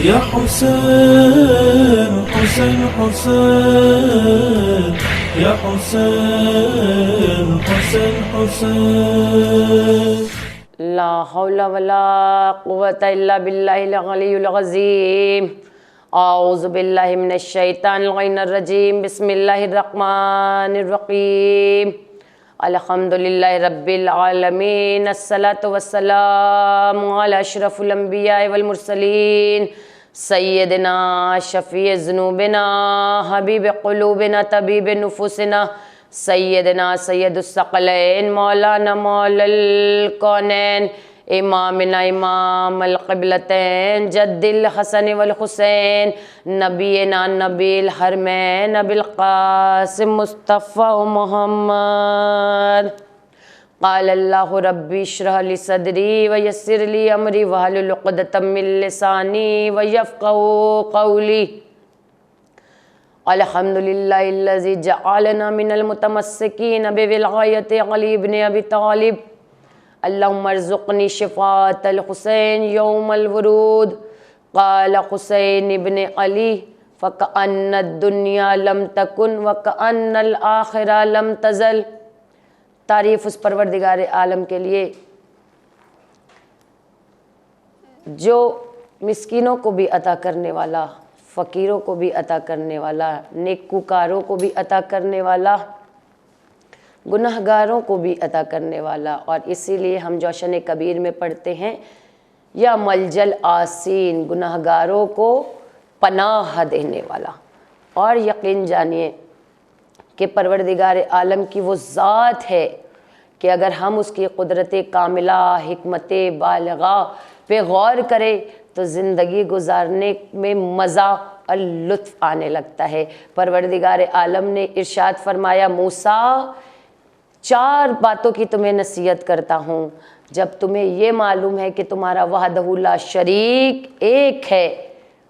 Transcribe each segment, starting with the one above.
یا حسین حسین حسین یا حسین حسین حسین لا حول ولا قوة الا باللہ العلی العظیم اعوذ باللہ من الشیطان اللعین الرجیم بسم اللہ الرحمن الرحیم الحمدللہ رب العالمین الصلاة والسلام علی اشرف الانبیاء والمرسلین سیدنا شفیع ذنوبنا حبیب قلوبنا طبیب نفوسنا سیدنا سید الثقلین مولانا مولا الکونین امامنا امام القبلتین جد الحسن والحسین نبینا نبی الحرمین ابی القاسم مصطفیٰ محمد قال اللہ ربی اشرح لی صدری ویسر لی امری واحلل عقدۃ من لسانی ویفقہوا قولی الحمدللہ الذی جعلنا من المتمسکین بولایۃ علی بن ابی طالب اللہم ارزقنی شفاعۃ الحسین یوم الورود قال حسین ابن علی فکأن الدنیا لم تکن وکأن الآخرہ لم تزل۔ تعریف اس پروردگار عالم کے لیے جو مسکینوں کو بھی عطا کرنے والا، فقیروں کو بھی عطا کرنے والا، نیکوکاروں کو بھی عطا کرنے والا، گناہگاروں کو بھی عطا کرنے والا، اور اسی لیے ہم جوشن کبیر میں پڑھتے ہیں یا ملجل آسین، گناہگاروں کو پناہ دینے والا۔ اور یقین جانیے کہ پروردگار عالم کی وہ ذات ہے کہ اگر ہم اس کی قدرت کاملہ، حکمت بالغہ پہ غور کریں تو زندگی گزارنے میں مزہ اور لطف آنے لگتا ہے۔ پروردگار عالم نے ارشاد فرمایا موسیٰ 4 باتوں کی تمہیں نصیحت کرتا ہوں جب تمہیں یہ معلوم ہے کہ تمہارا وحدہ لا شریک ایک ہے،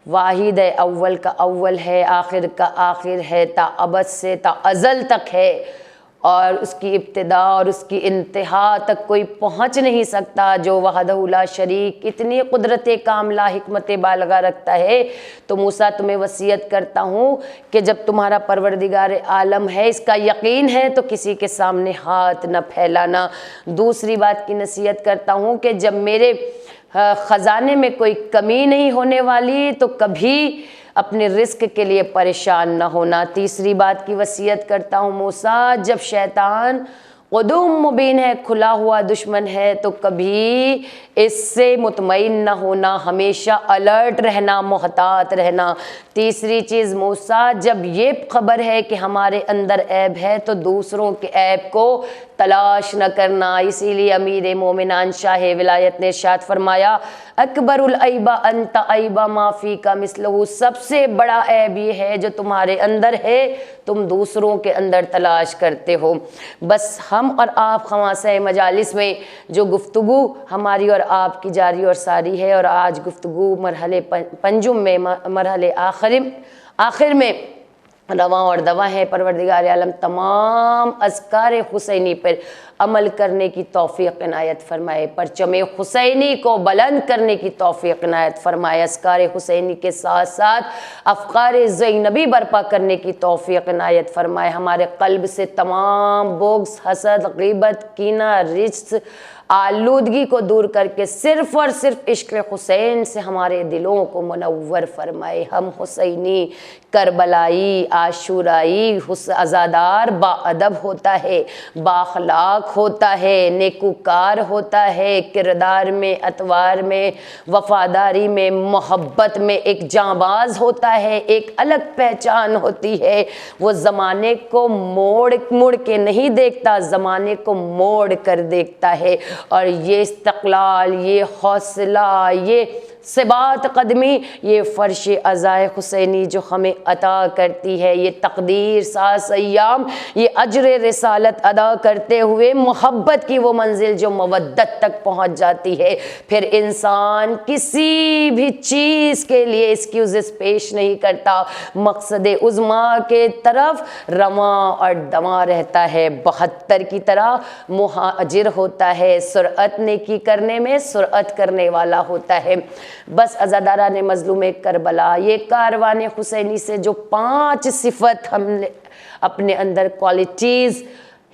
واحد ہے، اول کا اول ہے، آخر کا آخر ہے، تا ابد سے تا ازل تک ہے، اور اس کی ابتدا اور اس کی انتہا تک کوئی پہنچ نہیں سکتا۔ جو وحدہ لا شریک اتنی قدرت کاملہ حکمت بالغہ رکھتا ہے، تو موسیٰ تمہیں وصیت کرتا ہوں کہ جب تمہارا پروردگار عالم ہے، اس کا یقین ہے، تو کسی کے سامنے ہاتھ نہ پھیلانا۔ دوسری بات کی نصیحت کرتا ہوں کہ جب میرے خزانے میں کوئی کمی نہیں ہونے والی تو کبھی اپنے رزق کے لیے پریشان نہ ہونا۔ تیسری بات کی وصیت کرتا ہوں موسیٰ جب شیطان قدوم مبین ہے، کھلا ہوا دشمن ہے، تو کبھی اس سے مطمئن نہ ہونا، ہمیشہ الرٹ رہنا، محتاط رہنا۔ تیسری چیز موسیٰ جب یہ خبر ہے کہ ہمارے اندر عیب ہے تو دوسروں کے عیب کو تلاش نہ کرنا۔ اسی لیے امیر مومنان شاہ ولایت نے ارشاد فرمایا اکبر العیب انت عیب ما فیک مثلہ، سب سے بڑا عیب یہ ہے جو تمہارے اندر ہے تم دوسروں کے اندر تلاش کرتے ہو۔ بس ہم اور آپ خواصۂ مجالس میں جو گفتگو ہماری اور آپ کی جاری اور ساری ہے، اور آج گفتگو مرحلے پنجم میں، مرحلے آخر میں رواں اور دواں ہے۔ پروردگار عالم تمام اذکار حسینی پر عمل کرنے کی توفیق عنایت فرمائے، پرچم حسینی کو بلند کرنے کی توفیق عنایت فرمائے، اذکار حسینی کے ساتھ ساتھ افکار زینبی برپا کرنے کی توفیق عنایت فرمائے، ہمارے قلب سے تمام بغض، حسد، غیبت، کینہ، رجس، آلودگی کو دور کر کے صرف اور صرف عشق حسین سے ہمارے دلوں کو منور فرمائے۔ ہم حسینی، کربلائی، عاشورائی عزادار با ادب ہوتا ہے، با اخلاق ہوتا ہے، نیکوکار ہوتا ہے، کردار میں، اطوار میں، وفاداری میں، محبت میں ایک جانباز ہوتا ہے، ایک الگ پہچان ہوتی ہے۔ وہ زمانے کو موڑ کے نہیں دیکھتا، زمانے کو موڑ کر دیکھتا ہے، اور یہ استقلال، یہ حوصلہ، یہ ثبات قدمی، یہ فرش عزائے حسینی جو ہمیں عطا کرتی ہے، یہ تقدیر ساز ایام، یہ اجر رسالت ادا کرتے ہوئے محبت کی وہ منزل جو مودت تک پہنچ جاتی ہے۔ پھر انسان کسی بھی چیز کے لیے ایکسکیوزز پیش نہیں کرتا، مقصد عظمیٰ کے طرف رواں اور دواں رہتا ہے، 72 کی طرح مہاجر ہوتا ہے، سرعت نیکی کرنے میں سرعت کرنے والا ہوتا ہے۔ بس عزاداران مظلوم کربلا، یہ کاروان حسینی سے جو 5 صفت ہم نے اپنے اندر کوالٹیز،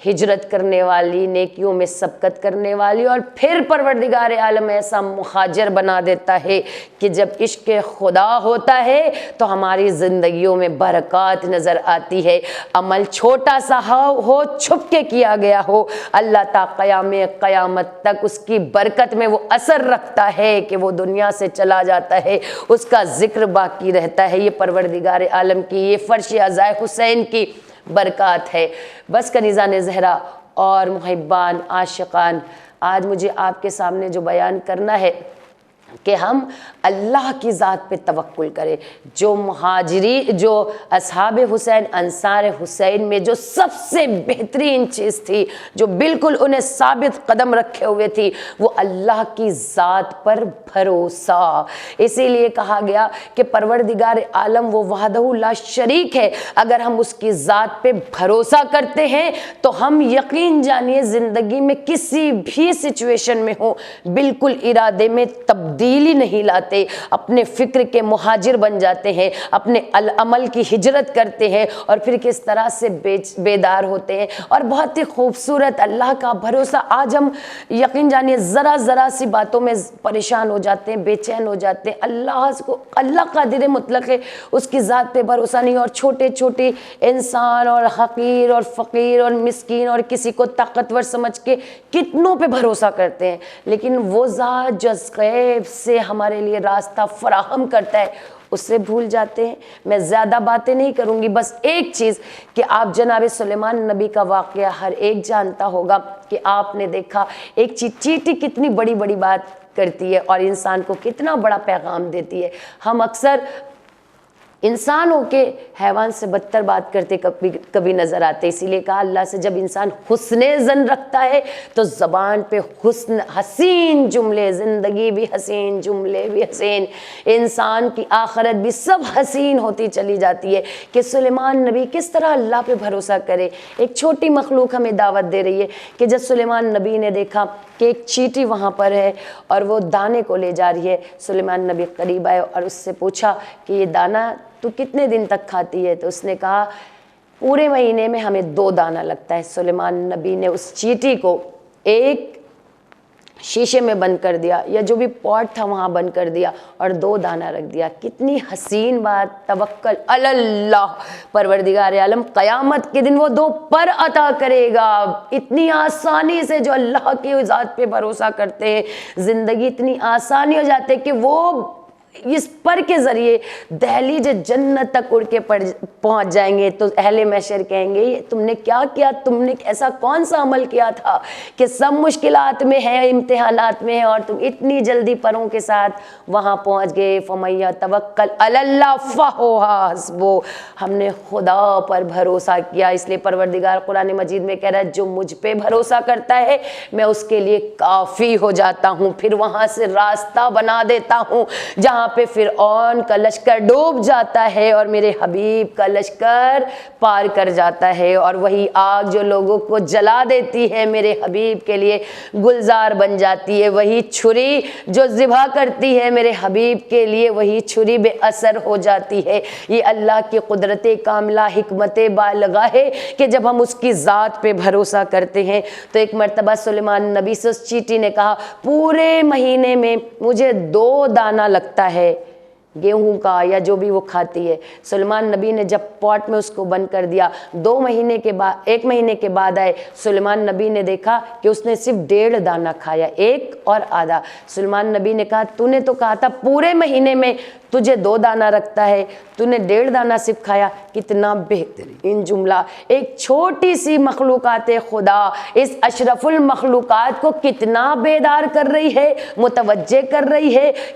ہجرت کرنے والی، نیکیوں میں سبقت کرنے والی، اور پھر پروردگار عالم ایسا مہاجر بنا دیتا ہے کہ جب عشق خدا ہوتا ہے تو ہماری زندگیوں میں برکات نظر آتی ہے۔ عمل چھوٹا سا ہو، چھپ کے کیا گیا ہو، اللہ تا قیامت تک اس کی برکت میں وہ اثر رکھتا ہے کہ وہ دنیا سے چلا جاتا ہے، اس کا ذکر باقی رہتا ہے۔ یہ پروردگار عالم کی، یہ فرش عزائے حسین کی برکات ہے۔ بس کنیزان زہرا اور محبان عاشقان، آج مجھے آپ کے سامنے جو بیان کرنا ہے کہ ہم اللہ کی ذات پہ توکل کریں۔ جو اصحاب حسین، انصار حسین میں جو سب سے بہترین چیز تھی، جو بالکل انہیں ثابت قدم رکھے ہوئے تھی، وہ اللہ کی ذات پر بھروسہ۔ اسی لیے کہا گیا کہ پروردگار عالم وہ وحدہ لا شریک ہے، اگر ہم اس کی ذات پہ بھروسہ کرتے ہیں تو ہم یقین جانیے زندگی میں کسی بھی سچویشن میں ہو، بالکل ارادے میں تبدیلی نہیں لاتے، اپنے فکر کے مہاجر بن جاتے ہیں، اپنے عمل کی ہجرت کرتے ہیں، اور پھر کس طرح سے بیدار ہوتے ہیں۔ اور بہت ہی خوبصورت اللہ کا بھروسہ۔ آج ہم یقین جانیے ذرا سی باتوں میں پریشان ہو جاتے ہیں، بے چین ہو جاتے ہیں۔ اللہ قادر مطلق ہے، اس کی ذات پہ بھروسہ نہیں، اور چھوٹے چھوٹے انسان اور حقیر اور فقیر اور مسکین اور کسی کو طاقتور سمجھ کے کتنوں پہ بھروسہ کرتے ہیں، لیکن وہ ذات جو غیب سے ہمارے لیے راستہ فراہم کرتا ہے اس سے بھول جاتے ہیں۔ میں زیادہ باتیں نہیں کروں گی، بس ایک چیز کہ آپ جناب سلیمان نبی کا واقعہ ہر ایک جانتا ہوگا کہ آپ نے دیکھا ایک چیٹی کتنی بڑی بات کرتی ہے اور انسان کو کتنا بڑا پیغام دیتی ہے۔ ہم اکثر انسانوں کے حیوان سے بدتر بات کرتے کبھی نظر آتے، اسی لیے کہا اللہ سے جب انسان حسن ظن رکھتا ہے تو زبان پہ حسین جملے، زندگی بھی حسین، جملے بھی حسین، انسان کی آخرت بھی سب حسین ہوتی چلی جاتی ہے۔ کہ سلیمان نبی کس طرح اللہ پہ بھروسہ کرے۔ ایک چھوٹی مخلوق ہمیں دعوت دے رہی ہے کہ جب سلیمان نبی نے دیکھا کہ ایک چیٹی وہاں پر ہے اور وہ دانے کو لے جا رہی ہے، سلیمان نبی قریب آئے اور اس سے پوچھا کہ یہ دانہ تو کتنے دن تک کھاتی ہے؟ تو اس نے کہا پورے مہینے میں ہمیں 2 دانہ لگتا ہے۔ سلیمان نبی نے اس چیٹی کو ایک شیشے میں بند کر دیا، یا جو بھی پاٹ تھا وہاں بند کر دیا، اور 2 دانہ رکھ دیا۔ کتنی حسین بات، توکل علی اللہ۔ پروردگار عالم قیامت کے دن وہ 2 پر عطا کرے گا، اتنی آسانی سے۔ جو اللہ کی ذات پہ بھروسہ کرتے ہیں زندگی اتنی آسانی ہو جاتی ہے کہ وہ اس پر کے ذریعے دہلیز جنت تک اڑ کے پہنچ جائیں گے۔ تو اہل محشر کہیں گے یہ تم نے کیا کیا، تم نے ایسا کون سا عمل کیا تھا کہ سب مشکلات میں ہے، امتحانات میں ہے، اور تم اتنی جلدی پروں کے ساتھ وہاں پہنچ گئے۔ فَمَن يَتَوَکَّلْ عَلَى اللَّهِ فَهُوَ حَسْبُهُ، ہم نے خدا پر بھروسہ کیا۔ اس لیے پروردگار قرآن مجید میں کہہ رہا ہے جو مجھ پہ بھروسہ کرتا ہے میں اس کے لیے کافی ہو جاتا ہوں، پھر وہاں سے راستہ بنا دیتا ہوں جہاں پہ فرعون کا لشکر ڈوب جاتا ہے اور میرے حبیب کا لشکر پار کر جاتا ہے، اور وہی آگ جو لوگوں کو جلا دیتی ہے میرے حبیب کے لیے گلزار بن جاتی ہے، وہی چھری جو ذبح کرتی ہے میرے حبیب کے لیے وہی چھری بے اثر ہو جاتی ہے۔ یہ اللہ کی قدرت کاملہ، حکمت بالغہ ہے کہ جب ہم اس کی ذات پہ بھروسہ کرتے ہیں۔ تو ایک مرتبہ سلیمان نبی سے اس چیٹی نے کہا پورے مہینے میں مجھے 2 دانہ لگتا ہے گیہوں کا یا جو بھی وہ کھاتی ہے۔ سلیمان نبی نے جب پاٹ میں اس کو بند کر دیا، 1 مہینے کے بعد آئے، سلیمان نبی نے دیکھا کہ اس نے صرف 1.5 دانہ کھایا، 1 اور آدھا۔ سلیمان نبی نے کہا تو نے تو کہا تھا پورے مہینے میں تجھے 2 دانہ رکھتا ہے، تو نے 1.5 دانہ صرف کھایا۔ کتنا بہترین جملہ! ایک چھوٹی سی مخلوقات خدا اس اشرف المخلوقات کو کتنا بیدار کر رہی ہے، متوجہ کر رہی ہے۔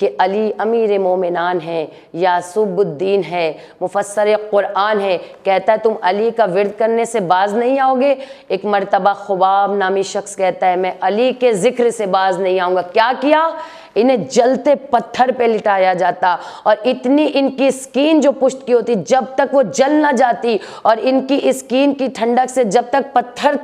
کہ علی امیر مومنان ہیں، یعصوب الدین ہے، مفسر قرآن ہے، کہتا ہے تم علی کا ورد کرنے سے باز نہیں آؤ گے۔ ایک مرتبہ خباب نامی شخص کہتا ہے میں علی کے ذکر سے باز نہیں آؤں گا۔ کیا کیا؟ انہیں جلتے پتھر پہ لٹایا جاتا، اور اتنی ان کی اسکین جو پشت کی ہوتی جب تک وہ جل نہ جاتی، اور ان کی اسکین کی ٹھنڈک سے جب تک پتھر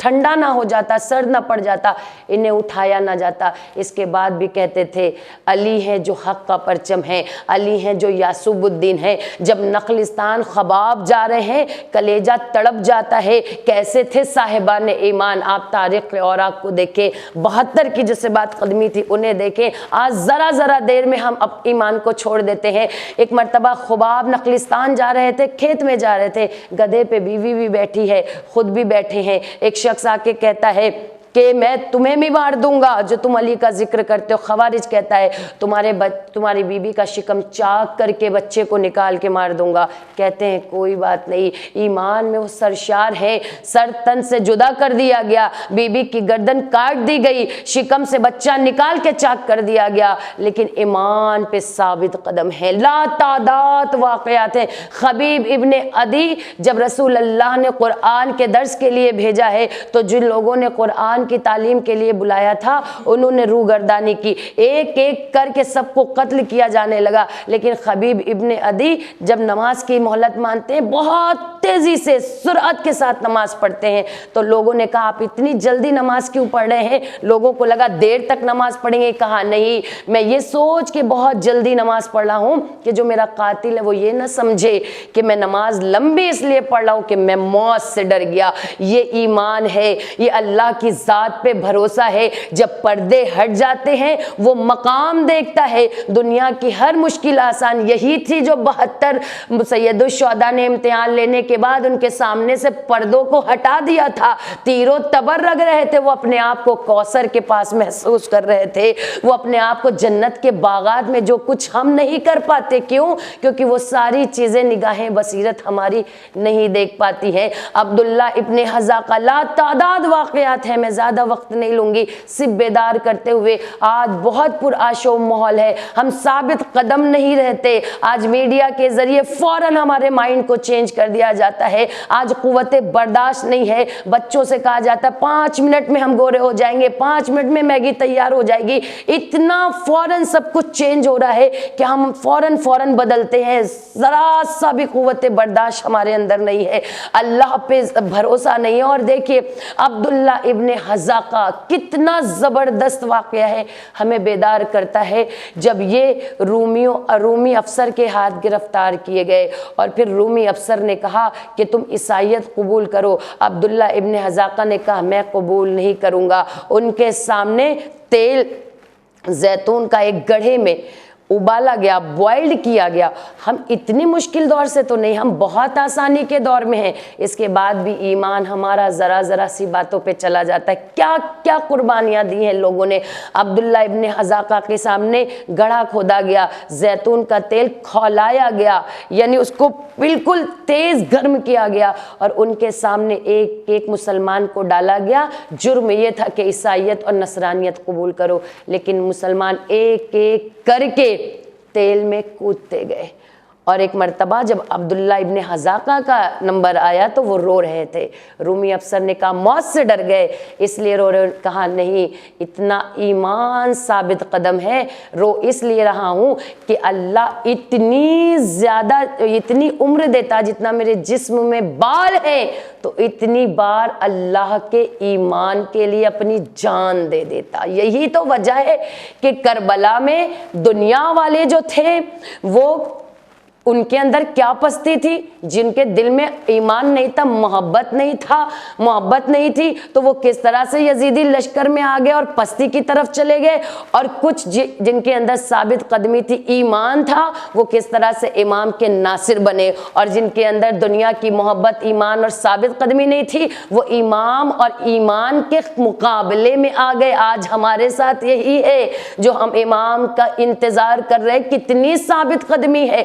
ٹھنڈا نہ ہو جاتا، سرد نہ پڑ جاتا، انہیں اٹھایا نہ جاتا۔ اس کے بعد بھی کہتے تھے علی ہیں جو حق کا پرچم ہے، علی ہیں جو یعصوب الدین ہے۔ جب نخلستان خباب جا رہے ہیں کلیجہ تڑپ جاتا ہے، کیسے تھے صاحبان ایمان۔ آپ تاریخ اوراق کو دیکھیں، 72 کی جو سبات قدمی تھی انہیں دیکھیں۔ آج ذرا ذرا دیر میں ہم ایمان کو چھوڑ دیتے ہیں۔ ایک مرتبہ خباب نخلستان جا رہے تھے، کھیت میں جا رہے تھے، گدھے پہ بیوی بھی بیٹھی ہے، خود بھی بیٹھے ہیں۔ ایک شخص آ کے کہتا ہے کہ میں تمہیں بھی مار دوں گا جو تم علی کا ذکر کرتے ہو۔ خوارج کہتا ہے تمہاری بیوی کا شکم چاک کر کے بچے کو نکال کے مار دوں گا۔ کہتے ہیں کوئی بات نہیں، ایمان میں وہ سرشار ہے، سر تن سے جدا کر دیا گیا، بیوی کی گردن کاٹ دی گئی، شکم سے بچہ نکال کے چاک کر دیا گیا، لیکن ایمان پہ ثابت قدم ہے۔ لا تعداد واقعات ہیں۔ خبیب ابن عدی جب رسول اللہ نے قرآن کے درس کے لیے بھیجا ہے تو جن لوگوں نے قرآن کی تعلیم کے لیے بلایا تھا انہوں نے روگردانی کی، ایک ایک کر کے سب کو قتل کیا جانے لگا۔ لیکن خبیب ابن عدی جب نماز کی مہلت مانتے ہیں بہت تیزی سے سرعت کے ساتھ نماز پڑھتے ہیں، تو لوگوں نے کہا آپ اتنی جلدی نماز کیوں پڑھ رہے ہیں؟ لوگوں کو لگا دیر تک نماز پڑھیں گے، کہا نہیں، میں یہ سوچ کے بہت جلدی نماز پڑھ رہا ہوں کہ جو میرا قاتل ہے وہ یہ نہ سمجھے کہ میں نماز لمبی اس لیے پڑھ رہا ہوں کہ میں موت سے ڈر گیا۔ یہ ایمان ہے، یہ اللہ کی ذات پہ بھروسہ ہے۔ جب پردے ہٹ جاتے ہیں وہ مقام دیکھتا ہے۔ دنیا کی ہر مشکل آسان یہی تھی جو 72 سید الشہداء نے امتحان لینے کے بعد ان کے سامنے سے پردوں کو ہٹا دیا تھا۔ تیر و تبر رگ رہے تھے، وہ اپنے آپ کو کوثر کے پاس محسوس کر رہے تھے، وہ اپنے آپ کو جنت کے باغات میں جو کچھ ہم نہیں کر پاتے۔ کیوں؟ کیونکہ وہ ساری چیزیں نگاہیں بصیرت ہماری نہیں دیکھ پاتی ہے۔ عبداللہ ابن حذاقہ، لا تعداد واقعات ہیں، میں زیادہ وقت نہیں لوں گی، صرف بیدار کرتے ہوئے۔ آج بہت پرآشوب ماحول ہے، ہم ثابت قدم نہیں رہتے۔ آج میڈیا کے ذریعے فوراً ہمارے مائنڈ کو چینج کر دیا جاتا ہے۔ آج قوت برداشت نہیں ہے، بچوں سے کہا جاتا ہے 5 منٹ میں ہم گورے ہو جائیں گے، 5 منٹ میں میگی تیار ہو جائے گی۔ اتنا فوراً سب کچھ چینج ہو رہا ہے کہ ہم فوراً بدلتے ہیں، ذرا سا بھی قوت برداشت ہمارے اندر نہیں ہے، اللہ پہ بھروسہ نہیں ہے۔ اور دیکھیے عبداللہ ابن حذاقہ کتنا زبردست واقعہ ہے، ہمیں بیدار کرتا ہے۔ جب یہ رومی افسر کے ہاتھ گرفتار کیے گئے اور پھر رومی افسر نے کہا کہ تم عیسائیت قبول کرو، عبداللہ ابن حذاقہ نے کہا میں قبول نہیں کروں گا۔ ان کے سامنے تیل زیتون کا ایک گڑھے میں ابالا گیا، بوائلڈ کیا گیا۔ ہم اتنی مشکل دور سے تو نہیں، ہم بہت آسانی کے دور میں ہیں، اس کے بعد بھی ایمان ہمارا ذرا ذرا سی باتوں پہ چلا جاتا ہے۔ کیا کیا قربانیاں دی ہیں لوگوں نے۔ عبداللہ ابن حذاقہ کے سامنے گڑھا کھودا گیا، زیتون کا تیل کھولایا گیا، یعنی اس کو بالکل تیز گرم کیا گیا، اور ان کے سامنے ایک ایک مسلمان کو ڈالا گیا۔ جرم یہ تھا کہ عیسائیت اور نصرانیت قبول کرو، لیکن مسلمان ایک ایک کر کے تیل میں کودتے گئے۔ اور ایک مرتبہ جب عبداللہ ابن حذاقہ کا نمبر آیا تو وہ رو رہے تھے۔ رومی افسر نے کہا موت سے ڈر گئے اس لیے رو رہے، کہا نہیں، اتنا ایمان ثابت قدم ہے، رو اس لیے رہا ہوں کہ اللہ اتنی عمر دیتا جتنا میرے جسم میں بال ہیں، تو اتنی بار اللہ کے ایمان کے لیے اپنی جان دے دیتا۔ یہی تو وجہ ہے کہ کربلا میں دنیا والے جو تھے وہ ان کے اندر کیا پستی تھی، جن کے دل میں ایمان نہیں تھا، محبت نہیں تھی، تو وہ کس طرح سے یزیدی لشکر میں آ گئے اور پستی کی طرف چلے گئے، اور کچھ جن کے اندر ثابت قدمی تھی، ایمان تھا، وہ کس طرح سے امام کے ناصر بنے، اور جن کے اندر دنیا کی محبت، ایمان اور ثابت قدمی نہیں تھی وہ امام اور ایمان کے مقابلے میں آ گئے۔ آج ہمارے ساتھ یہی ہے، جو ہم امام کا انتظار کر رہے ہیں، کتنی ثابت قدمی ہے،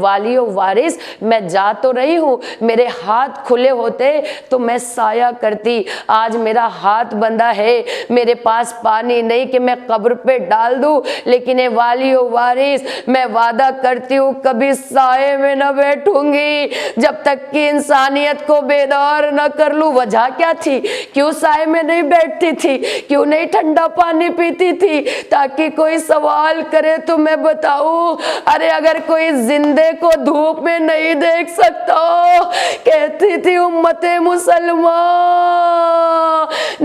والی و وارث میں جا تو رہی ہوں, میرے ہاتھ کھلے ہوتے تو میں سایہ کرتی, آج میرا ہاتھ بندھا ہے, میرے پاس پانی نہیں کہ میں قبر پہ ڈال دوں, لیکن اے والی و وارث میں وعدہ کرتی ہوں کبھی سائے میں نہ بیٹھوں گی جب تک کہ انسانیت کو بیدار نہ کر لوں. وجہ کیا تھی, کیوں سائے میں نہیں بیٹھتی تھی, کیوں نہیں ٹھنڈا پانی پیتی تھی؟ تاکہ کوئی سوال کرے تو میں بتاؤں. ارے اگر کوئی زندے کو دھوپ میں نہیں دیکھ سکتا, کہتی تھی امت مسلمان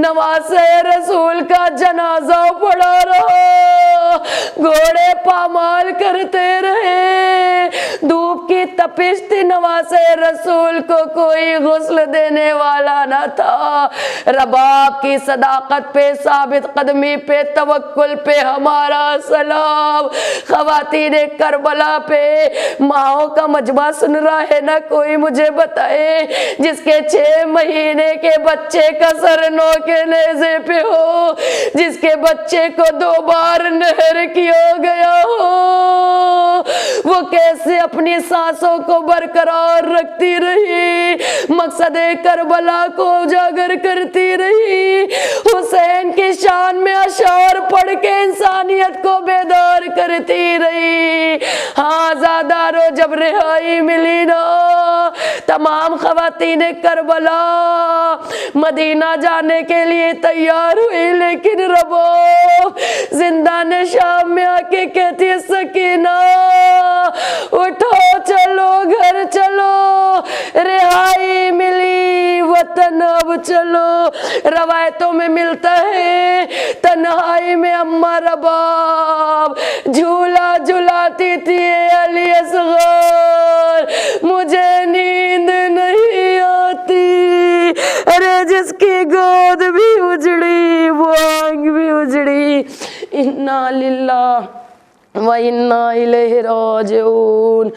نواسے رسول کا جنازہ پڑا رہا, گھوڑے پامال کرتے رہے, دھوپ کی تپش تھی, نواسے رسول کو کوئی غسل دینے والا نہ تھا. رباب کی صداقت پہ, ثابت قدمی پہ, توکل پہ ہمارا سلام. خواتین کربلا پہ ماؤں کا مجمع سن رہا ہے نا, کوئی مجھے بتائے جس کے 6 مہینے کے بچے کا سر نو کے نیزے پہ ہو, جس کے بچے کو 2 بار نہر کیا گیا ہو, وہ کیسے اپنی سانسوں کو برقرار رکھتی رہی, مقصد کربلا کو اجاگر کرتی رہی, حسین کی شان میں اشعار پڑھ کے انسانیت کو بیدار کرتی رہی. ہاں زادارو جب رہائی ملی نا, تمام خواتین کربلا مدینہ جانے کے لیے تیار ہوئی, لیکن رباب زندان شام میں آ کے کہتی ہے سکینہ اٹھو چلو گھر چلو, رہائی ملی وطن اب چلو. روایتوں میں ملتا ہے تنہائی میں اماں رباب جھولا جھلاتی تھی, علی اصغر مجھے نیند نہیں آتی. ارے جس کی گود بھی اجڑی وہ آنکھ بھی اجڑی. انا للہ و انا الیہ راجعون.